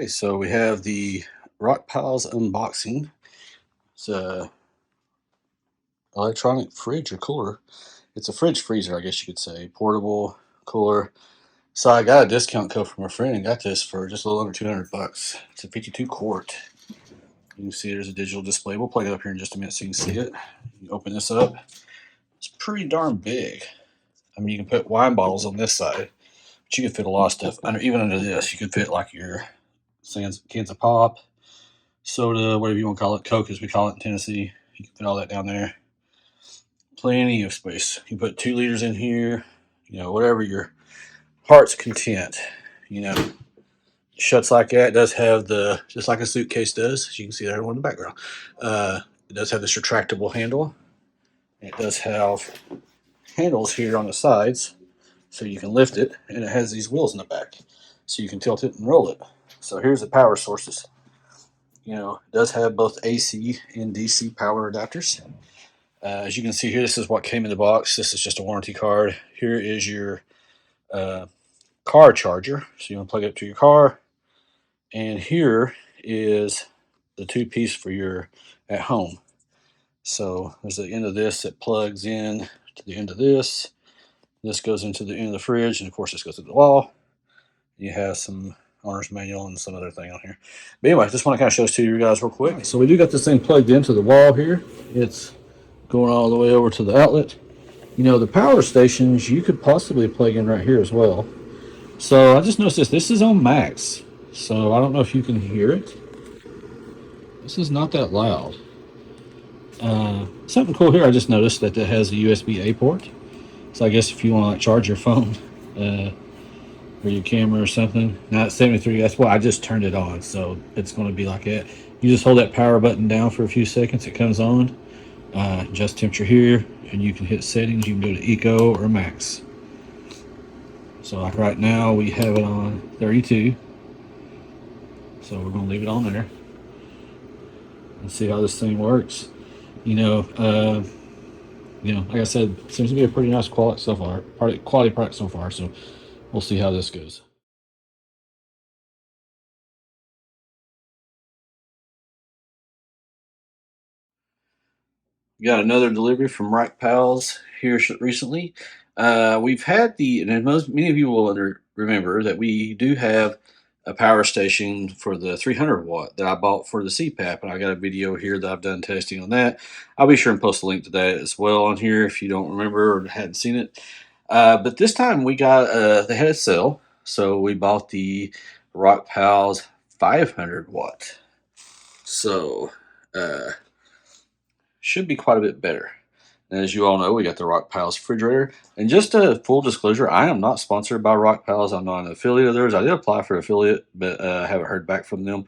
Okay, so we have the RockPals unboxing. It's a electronic fridge or cooler. It's a fridge freezer, I guess you could say, portable cooler. So I got a discount code from a friend and got this for just a little under 200 bucks. It's a 52 quart. You can see there's a digital display. We'll plug it up here in just a minute so you can see it. You open this up. It's pretty darn big. I mean, you can put wine bottles on this side, but you can fit a lot of stuff under. Even under this, you could fit like your cans of pop, soda, whatever you want to call it, Coke as we call it in Tennessee. You can put all that down there. Plenty of space. You put 2 liters in here, whatever your heart's content. You know, shuts like that. It does have just like a suitcase does, as you can see there in the background. It does have this retractable handle. It does have handles here on the sides, so you can lift it, and it has these wheels in the back, so you can tilt it and roll it. So here's the power sources. It does have both AC and DC power adapters. As you can see here, this is what came in the box. This is just a warranty card. Here is your car charger. So you want to plug it up to your car. And here is the two-piece for your at home. So there's the end of this that plugs in to the end of this. This goes into the end of the fridge, and of course this goes to the wall. You have some owner's manual and some other thing on here. But anyway, I just want to kind of show this to you guys real quick. So we do got this thing plugged into the wall here. It's going all the way over to the outlet. The power stations you could possibly plug in right here as well. So I just noticed this is on max, so I don't know if you can hear it. This is not that loud. Something cool here, I just noticed that it has a USB-A port. So I guess if you want to charge your phone or your camera or something. Now it's 73, that's why I just turned it on, so it's going to be like that. You just hold that power button down for a few seconds, it comes on. Adjust temperature here, and you can hit settings. You can go to eco or max. So like right now we have it on 32, so we're going to leave it on there and see how this thing works. Like I said, seems to be a pretty nice quality so far, quality product so far, so we'll see how this goes. We got another delivery from RockPals here recently. We've had and many of you will remember that we do have a power station for the 300 watt that I bought for the CPAP, and I got a video here that I've done testing on that. I'll be sure and post a link to that as well on here if you don't remember or hadn't seen it. But this time we got they had a sale, so we bought the RockPals 500 watt. So should be quite a bit better. And as you all know, we got the RockPals refrigerator. And just a full disclosure, I am not sponsored by RockPals. I'm not an affiliate of theirs. I did apply for affiliate, but I haven't heard back from them.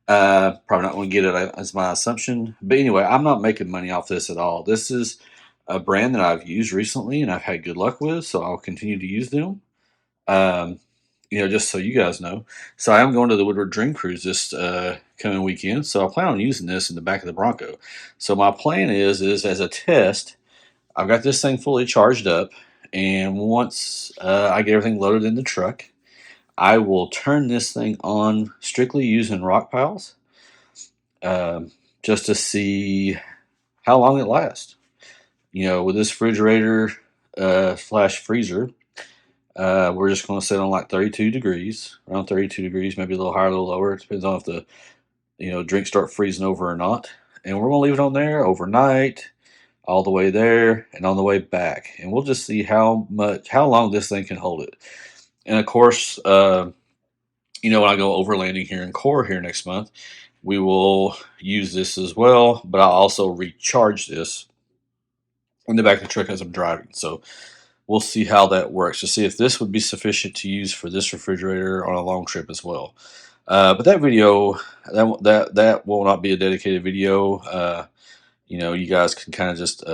Probably not going to get it, as my assumption. But anyway, I'm not making money off this at all. This is a brand that I've used recently and I've had good luck with, so I'll continue to use them. Just so you guys know. So I am going to the Woodward Dream Cruise this coming weekend, so I plan on using this in the back of the Bronco. So my plan is as a test, I've got this thing fully charged up, and once I get everything loaded in the truck, I will turn this thing on strictly using RockPals, just to see how long it lasts. With this refrigerator slash freezer, we're just going to set on like 32 degrees, around 32 degrees, maybe a little higher, a little lower. It depends on if the drinks start freezing over or not. And we're going to leave it on there overnight, all the way there and on the way back. And we'll just see how long this thing can hold it. And of course, when I go overlanding here in Core here next month, we will use this as well. But I'll also recharge this in the back of the truck as I'm driving. So we'll see how that works to see if this would be sufficient to use for this refrigerator on a long trip as well. But that video, that will not be a dedicated video. You guys can kind of just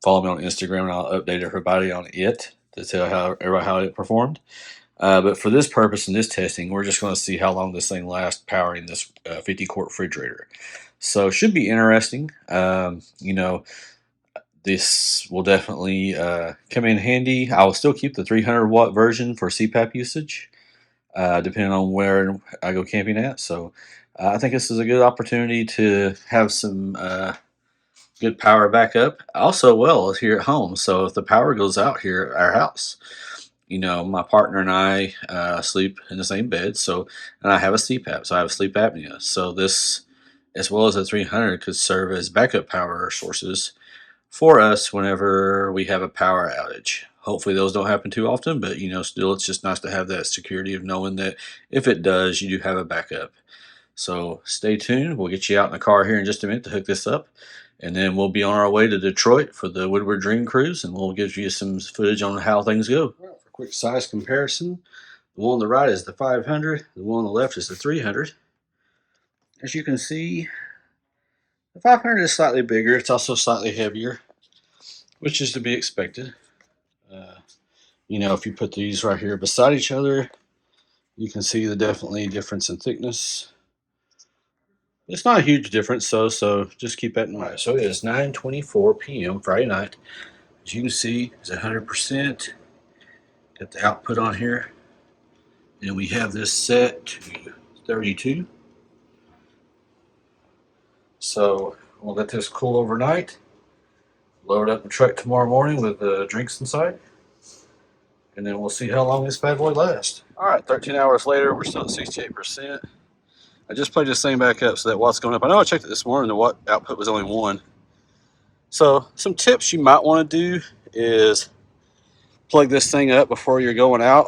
follow me on Instagram, and I'll update everybody on it to tell everybody how it performed. But for this purpose and this testing, we're just going to see how long this thing lasts powering this 50 quart refrigerator. So should be interesting. This will definitely come in handy. I will still keep the 300 watt version for CPAP usage. depending on where I go camping at. So I think this is a good opportunity to have some good power backup. Also, well, here at home. So if the power goes out here at our house, my partner and I sleep in the same bed. So, and I have a CPAP, so I have sleep apnea. So this, as well as the 300, could serve as backup power sources for us whenever we have a power outage. Hopefully those don't happen too often, but still it's just nice to have that security of knowing that if it does, you do have a backup. So stay tuned. We'll get you out in the car here in just a minute to hook this up, and then we'll be on our way to Detroit for the Woodward Dream Cruise, and we'll give you some footage on how things go. All right, for quick size comparison, the one on the right is the 500, the one on the left is the 300. As you can see, the 500 is slightly bigger. It's also slightly heavier, which is to be expected. If you put these right here beside each other, you can see the definitely difference in thickness. It's not a huge difference, so just keep that in mind. So it is 9:24 p.m. Friday night. As you can see, it's 100%. Got the output on here, and we have this set to 32. So we'll let this cool overnight. Load up the truck tomorrow morning with drinks inside, and then we'll see how long this bad boy lasts. All right, 13 hours later, we're still at 68%. I just plugged this thing back up so that watt's going up. I know I checked it this morning, the watt output was only 1. So some tips you might want to do is plug this thing up before you're going out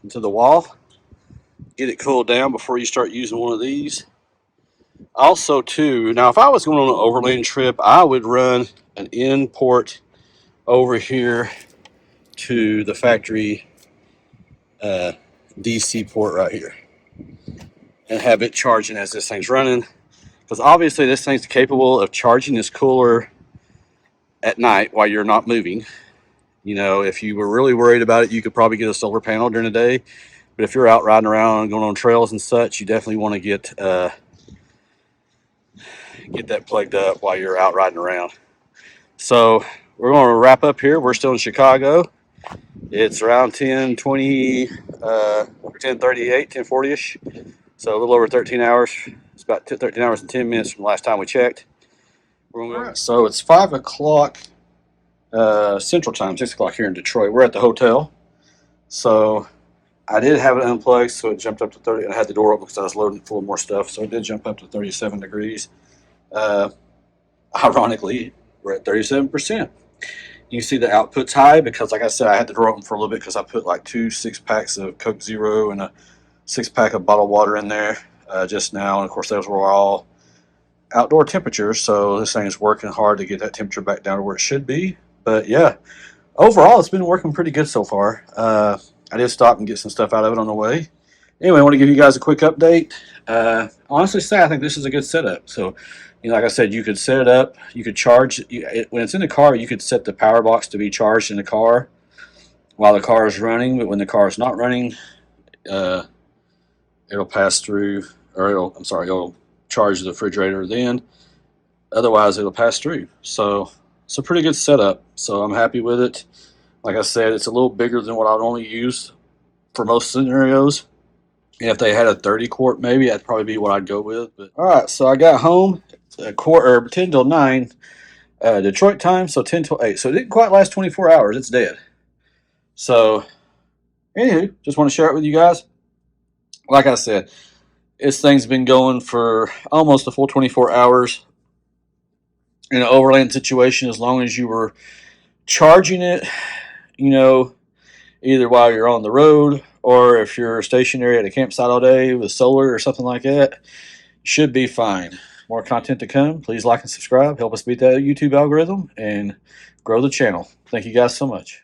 into the wall. Get it cooled down before you start using one of these. Also too, now if I was going on an overland trip, I would run an in port over here to the factory DC port right here and have it charging as this thing's running, because obviously this thing's capable of charging this cooler at night while you're not moving. If you were really worried about it, you could probably get a solar panel during the day, but if you're out riding around and going on trails and such, you definitely want to get that plugged up while you're out riding around. So we're going to wrap up here. We're still in Chicago. It's around 10:20, 10:38, 10:40ish. So a little over 13 hours. It's about 13 hours and 10 minutes from the last time we checked. So it's 5 o'clock Central Time, 6 o'clock here in Detroit. We're at the hotel. So I did have it unplugged, so it jumped up to 30. And I had the door open because I was loading full of more stuff. So it did jump up to 37 degrees. Ironically, we're at 37%. You see the output's high because, like I said, I had the door open for a little bit because I put like 2 6-packs of Coke Zero and a 6-pack of bottled water in there just now. And of course, those were all outdoor temperatures. So this thing is working hard to get that temperature back down to where it should be. But yeah, overall, it's been working pretty good so far. I did stop and get some stuff out of it on the way. Anyway, I want to give you guys a quick update. Honestly, I think this is a good setup. So, like I said, you could set it up. You could charge when it's in the car. You could set the power box to be charged in the car while the car is running. But when the car is not running, it'll pass through, or it'll charge the refrigerator then. Otherwise, it'll pass through. So it's a pretty good setup. So I'm happy with it. Like I said, it's a little bigger than what I would only use for most scenarios. And if they had a 30 quart, maybe that'd probably be what I'd go with. But all right, so I got home at 10 till 9 Detroit time, so 10 till 8. So it didn't quite last 24 hours. It's dead. So, anywho, just want to share it with you guys. Like I said, this thing's been going for almost a full 24 hours in an overland situation. As long as you were charging it, either while you're on the road or if you're stationary at a campsite all day with solar or something like that, should be fine. More content to come. Please like and subscribe. Help us beat that YouTube algorithm and grow the channel. Thank you guys so much.